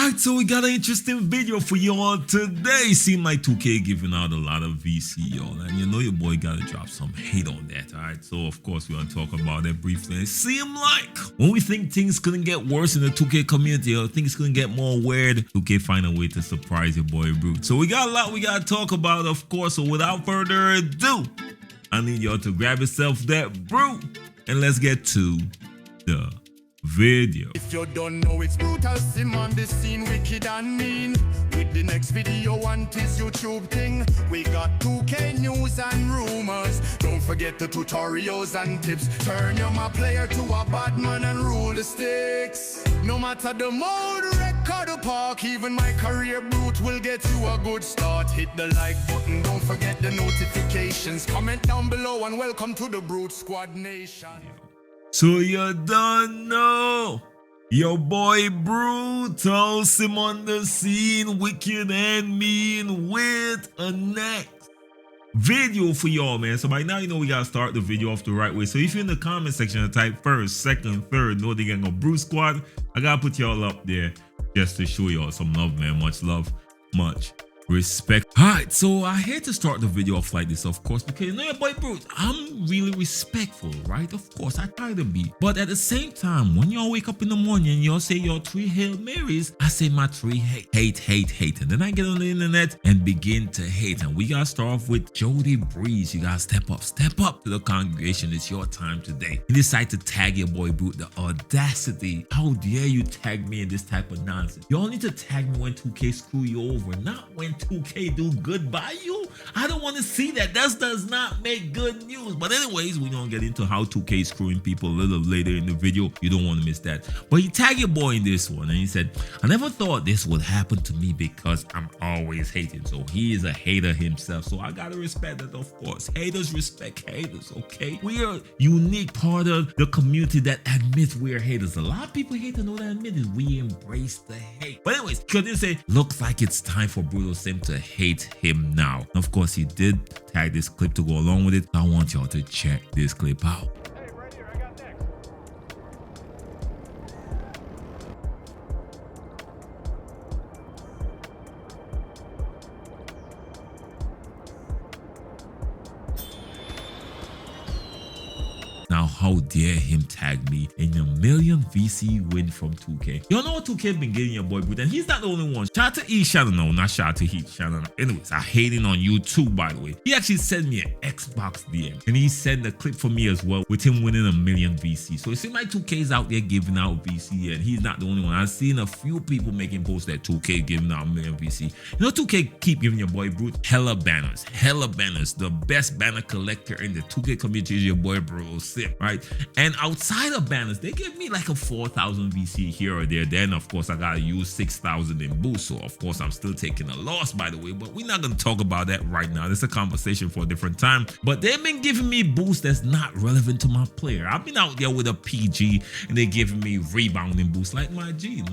Alright, so we got an interesting video for you all today. Seem like 2K giving out a lot of VC, y'all, and you know your boy gotta drop some hate on that. Alright, so of course we're gonna talk about that briefly. It seemed like when we think things couldn't get worse in the 2K community or things couldn't get more weird, 2K find a way to surprise your boy Brute. So we got a lot we gotta talk about, of course. So without further ado, I need y'all to grab yourself that Brute and let's get to the video. If you don't know, it's brutal sim on the scene, wicked and mean. With the next video on this YouTube thing, we got 2K news and rumors. Don't forget the tutorials and tips. Turn your my player to a bad man and rule the sticks. No matter the mode, record or park, even my career Brute will get you a good start. Hit the like button, don't forget the notifications. Comment down below and welcome to the Brute Squad Nation. So you don't know, your boy Brutal Sim on the scene, wicked and mean, with a next video for y'all, man. So by now you know we gotta start the video off the right way. So if you're in the comment section, type first, second, third, know they get no Brute Squad. I gotta put y'all up there just to show y'all some love, man. Much love, much respect. Alright, so I hate to start the video off like this, of course, because you know your boy Brute, I'm really respectful, right? Of course, I try to be. But at the same time, when y'all wake up in the morning and y'all say your 3 Hail Marys, I say my 3 hate. And then I get on the internet and begin to hate. And we gotta start off with Jody Breeze. You gotta step up to the congregation. It's your time today. You decide to tag your boy Brute. The audacity. How dare you tag me in this type of nonsense? Y'all need to tag me when 2K screw you over, not when 2K do good by you. I don't want to see that. That does not make good news. But anyways, we're gonna get into how 2K is screwing people a little later in the video. You don't want to miss that. But he tagged your boy in this one and he said, I never thought this would happen to me because I'm always hating. So he is a hater himself. So I gotta respect that, of course. Haters respect haters, okay? We are a unique part of the community that admits we're haters. A lot of people hate to know that admit it. We embrace the hate. But anyways, because they say, looks like it's time for Brutal Sim to hate him now. And of course, he did tag this clip to go along with it. I want y'all to check this clip out. Hey, right here, I got next. Now, how dare him tag me in a million VC win from 2K? Y'all know what 2K been getting your boy Brute, and he's not the only one. Shout out to E Shadow, no, not shout out to Heat Shadow. Anyways, I hating on you too, by the way. He actually sent me an Xbox DM, and he sent a clip for me as well with him winning a million VC. So it seems like 2K's out there giving out VC, and he's not the only one. I've seen a few people making posts that 2K giving out a million VC. You know, 2K keep giving your boy Brute hella banners. The best banner collector in the 2K community is your boy Brutal Sim, right? And outside of banners, they give me like a 4,000 VC here or there. Then of course I gotta use 6,000 in boost. So of course I'm still taking a loss, by the way, but we're not gonna talk about that right now. This is a conversation for a different time. But they've been giving me boost that's not relevant to my player. I've been out there with a PG and they're giving me rebounding boost like my G.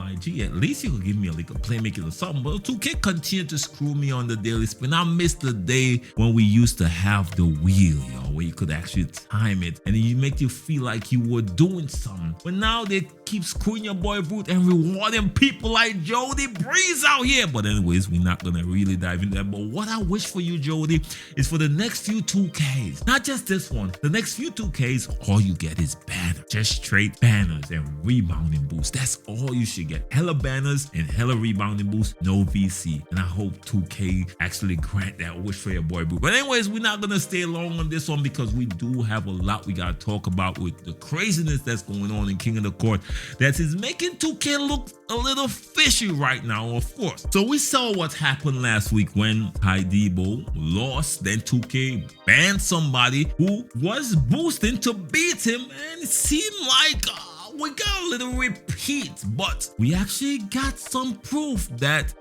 At least you could give me a little playmaking or something. But 2K continue to screw me on the daily spin. I miss the day when we used to have the wheel, y'all, where you could actually time it and you make you feel like you were doing something. But now they keep screwing your boy Brute and rewarding people like Jody Breeze out here. But anyways, we're not gonna really dive into that. But what I wish for you, Jody, is for the next few 2Ks, not just this one, the next few 2Ks, all you get is banners. Just straight banners and rebounding boosts. That's all you should get. Hella banners and hella rebounding boosts, no VC. And I hope 2K actually grant that wish for your boy Brute. But anyways, we're not gonna stay long on this one because we do have a lot we gotta talk about with the craziness that's going on in King of the Court that is making 2K look a little fishy right now, of course. So we saw what happened last week when Tydebo lost, then 2K banned somebody who was boosting to beat him, and it seemed like we got a little repeat, but we actually got some proof that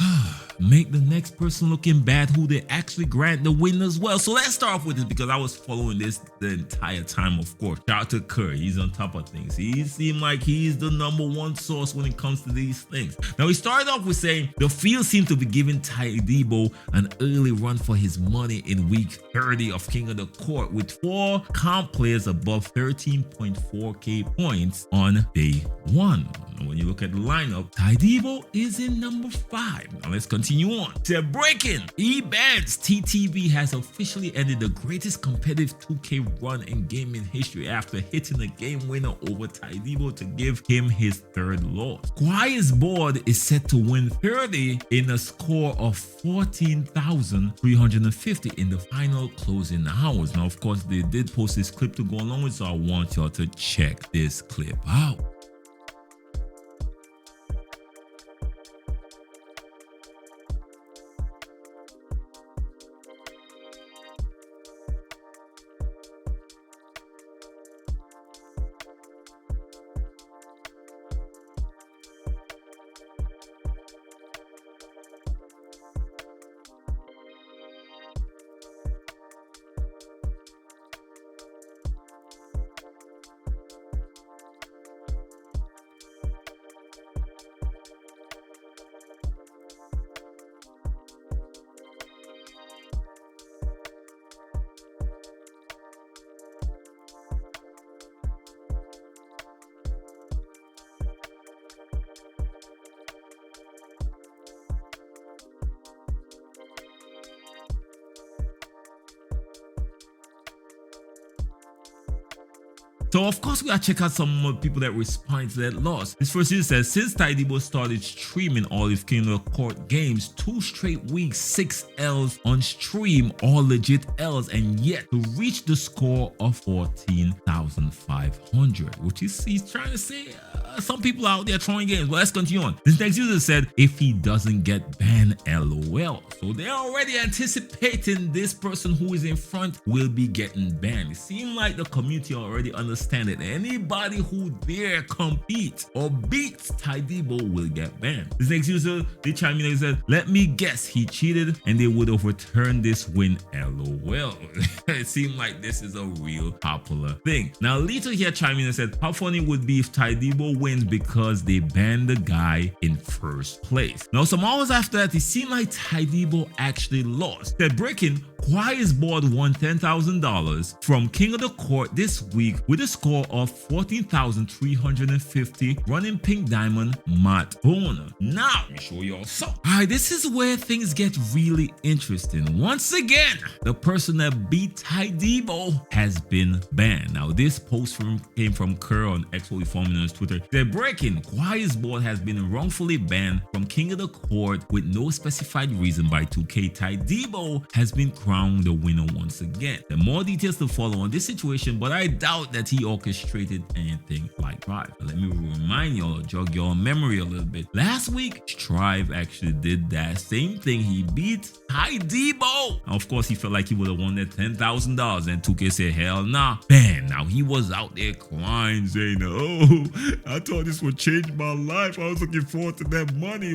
make the next person looking bad who they actually grant the win as well. So let's start off with this because I was following this the entire time, of course. Shout out to Curry, he's on top of things. He seemed like he's the #1 source when it comes to these things. Now we started off with saying the field seemed to be giving Tydebo an early run for his money in week 30 of King of the Court with 4 comp players above 13.4k points on day 1. And when you look at the lineup, Tydebo is in number 5. Now let's continue on. To breaking, E-Bands TTV has officially ended the greatest competitive 2K run in gaming history after hitting a game winner over Tydebo to give him his 3rd loss. Quiet's board is set to win 30 in a score of 14,350 in the final closing hours. Now, of course, they did post this clip to go along with, so I want y'all to check this clip out. So of course we gotta check out some more people that respond to that loss. This first user says, since Tydebo started streaming all his King of the Court games, 2 straight weeks, 6 L's on stream, all legit L's, and yet to reach the score of 14,500, which he's trying to say some people out there throwing games. Well, let's continue on. This next user said, if he doesn't get banned, LOL. So they're already anticipating this person who is in front will be getting banned. It seems like the community already understand that anybody who dare compete or beats Tydebo will get banned. This next user, they chime in and said, let me guess, he cheated and they would overturn this win, LOL. It seemed like this is a real popular thing. Now, Lito here chimed in and said, how funny it would be if Tydebo wins because they banned the guy in first place. Now, some hours after that, it seemed like Tydebo actually lost. Said breaking, Quiet's board won $10,000 from King of the Court this week with a score of 14,350, running Pink Diamond Matt Boner. Now, let me show y'all some. Alright, this is where things get really interesting. Once again, the person that beat Tydebo has been banned. Now, this post came from Kerr on X, what we formed on his Twitter. They're breaking. Quiet's board has been wrongfully banned from King of the Court with no specified reason by 2K. Tydebo has been crowned the winner once again. There are more details to follow on this situation, but I doubt that he orchestrated anything like that. Let me remind y'all, jog your memory a little bit. Last week, Strive actually did that same thing. He beat Tydebo. Of course, he felt like he would have won that $10,000, and 2K said, hell nah. Bam! Now he was out there crying, saying, oh, I thought this would change my life. I was looking forward to that money.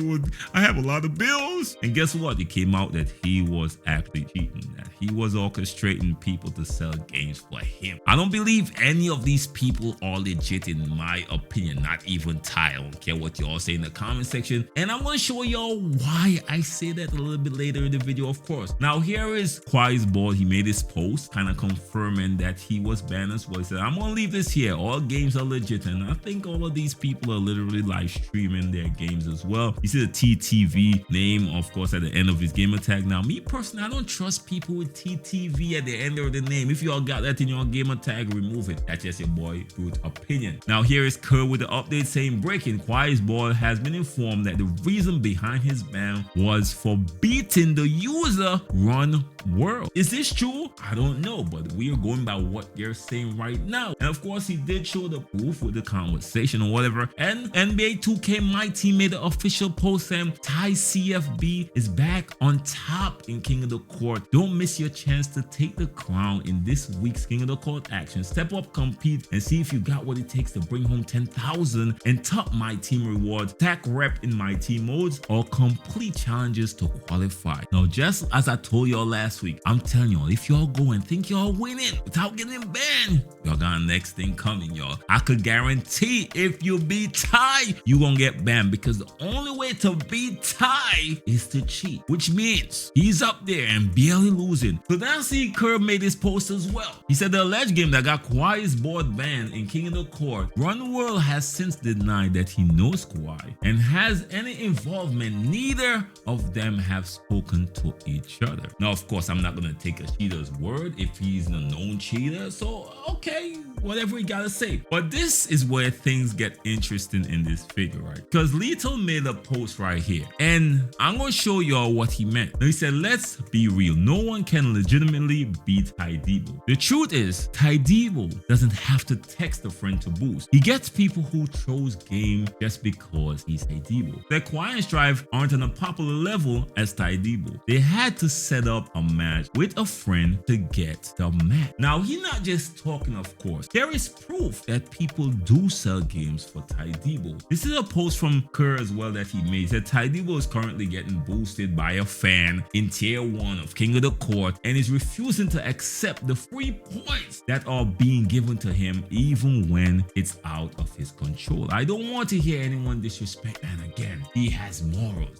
I have a lot of bills. And guess what? It came out that he was actually cheating, that he was orchestrating people to sell games for him. I don't believe any of these people are legit, in my opinion. Not even Ty. I don't care what y'all say in the comment section. And I'm going to show y'all why I say that a little bit later in the video, of course. Now, here is Quiet's board. He made his post kind of confirming that he was banned as well. He said, I'm going to leave this here. All games are legit. And I think all of these people are literally live streaming their games as well. You see the TTV name, of course, at the end of his gamer tag. Now, me personally, I don't trust people with TTV at the end of the name. If y'all got that in your gamer tag, remove it. That's just your boy Good opinion. Now, here is Kerr with the update saying, breaking, Quiet's board has been informed that the reason behind his ban was for beating the user Run World. Is this true? I don't know, but we are going by what they're saying right now. And of course, he did show the proof with the conversation or whatever. And NBA 2K My Team made an official post saying Ty CFB is back on top in King of the Court. Don't miss your chance to take the crown in this week's King of the Court action. Step up, compete, and see if you got what it takes to bring home 10,000 and top My Team rewards, stack rep in My Team modes, or complete challenges to qualify. Now, just as I told y'all last week, I'm telling y'all, if y'all go and think y'all winning without getting banned, y'all got next thing coming, y'all. I could guarantee if you beat Ty, you gonna get banned, because the only way to beat Ty is to cheat, which means he's up there and barely losing. So now see, Curb made this post as well. He said the alleged game that got Kawhi's board banned in King of the Court, Run World has since denied that he knows Kawhi and has any involvement. Neither of them have spoken to each other. Now, of course, I'm not gonna take a cheater's word if he's a known cheater, so okay, whatever he gotta say. But this is where things get interesting in this figure, right? Because Lethal made a post right here, and I'm gonna show y'all what he meant. Now, he said, let's be real, no one can legitimately beat Tydebo. The truth is, Tydebo doesn't have to text a friend to boost. He gets people who chose game just because he's Tydebo. The Kawhi and Strive aren't on a popular level as Tydebo. They had to set up a match with a friend to get the match. Now, he's not just talking, of course. There is proof that people do sell games for Tydebo. This is a post from Kerr as well that he made. He said Tydebo is currently getting boosted by a fan in tier 1 of King of the Court and is refusing to accept the free points that are being given to him even when it's out of his control. I don't want to hear anyone disrespect, and again, he has morals.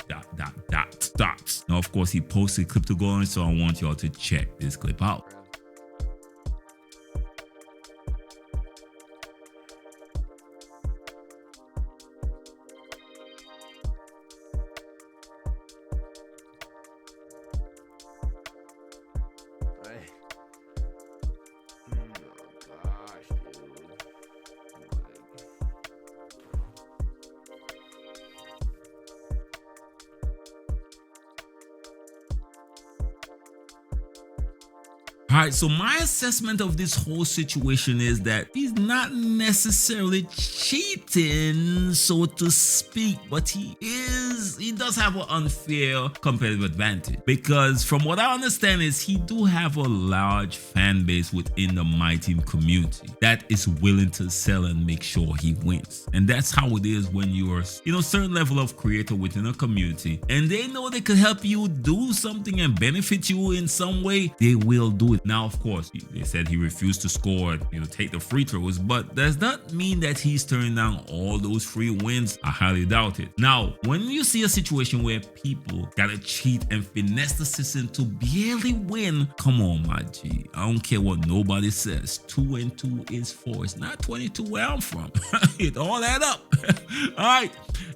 Now, of course, he posted a clip to go on, so I want y'all to check this clip out. Alright, so my assessment of this whole situation is that he's not necessarily cheating, so to speak, but he does have an unfair competitive advantage, because from what I understand is he do have a large fan base within the My Team community that is willing to sell and make sure he wins. And that's how it is when you're, certain level of creator within a community and they know they could help you do something and benefit you in some way, they will do it. Now, of course, they said he refused to score, take the free throws, but does that mean that he's turning down all those free wins? I highly doubt it. Now, when you see a situation where people gotta cheat and finesse the system to barely win, come on, my G. I don't care what nobody says. 2 and 2 is 4. It's not 22 where I'm from. It all add up. All right.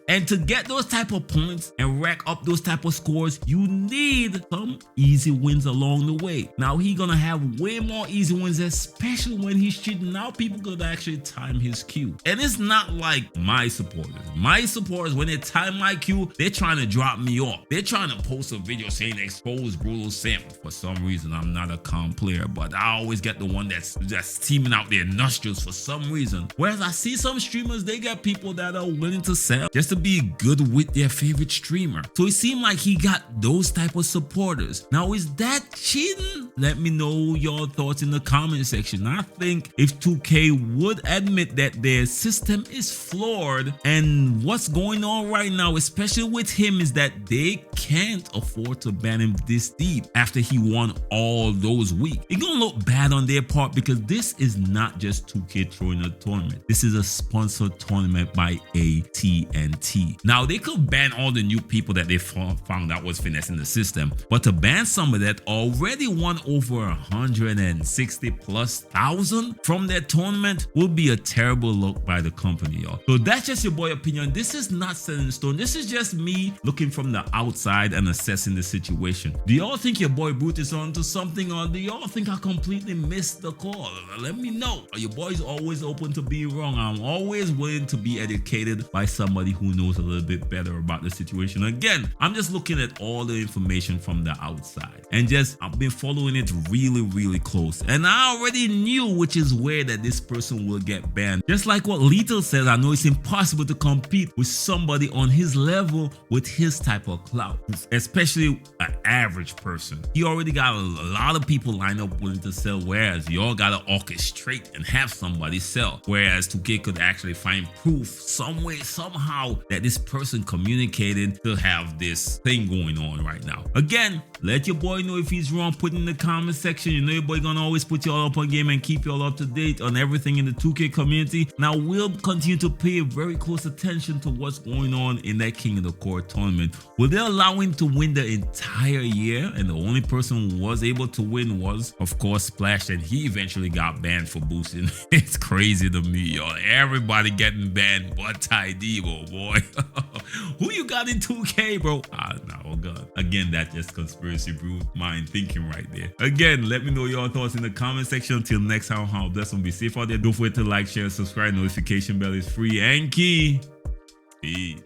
And to get those type of points and rack up those type of scores, you need some easy wins along the way. Now, he's gonna have way more easy wins, especially when he's cheating. Now people could actually time his cue. And it's not like my supporters. My supporters, when they time my cue, they're trying to drop me off. They're trying to post a video saying expose Brutal Simp. For some reason, I'm not a calm player, but I always get the one that's just steaming out their nostrils for some reason. Whereas I see some streamers, they got people that are willing to sell just to be good with their favorite streamer. So it seemed like he got those type of supporters. Now, is that cheating? Let me know your thoughts in the comment section. I think if 2K would admit that their system is flawed, and what's going on right now, especially with him, is that they can't afford to ban him this deep after he won all those weeks. It's gonna look bad on their part, because this is not just 2K throwing a tournament. This is a sponsored tournament by AT&T. Now, they could ban all the new people that they found out was finessing the system, but to ban some of that already won over 160 plus thousand from that tournament would be a terrible look by the company, y'all. So that's just your boy opinion. This is not set in stone. This is just me looking from the outside and assessing the situation. Do y'all think your boy Brute is onto something, or do y'all think I completely missed the call? Let me know. Your boy's always open to being wrong. I'm always willing to be educated by somebody who knows a little bit better about the situation. Again, I'm just looking at all the information from the outside, and I've been following it really close, and I already knew, which is weird, that this person will get banned. Just like what Lethal says, I know it's impossible to compete with somebody on his level with his type of clout, especially an average person. He already got a lot of people lined up willing to sell, whereas y'all gotta orchestrate and have somebody sell, whereas 2K could actually find proof some way, somehow, that this person communicated to have this thing going on right now. Again, Let your boy know if he's wrong. Put in the comment section. You know your boy gonna always put y'all up on game and keep y'all up to date on everything in the 2K community. Now we'll continue to pay very close attention to what's going on in that King of the Court tournament. Will they allow him to win the entire year? And the only person who was able to win was, of course, Splash, and he eventually got banned for boosting. It's crazy to me, y'all. Everybody getting banned but Tydebo, boy. Who you got in 2K, bro? No, God. Again, that just conspiracy brute mind thinking right there. Again, let me know your thoughts in the comment section. Until next time, how blessed and be safe out there. Don't forget to like, share, subscribe. Notification bell is free and key. Peace.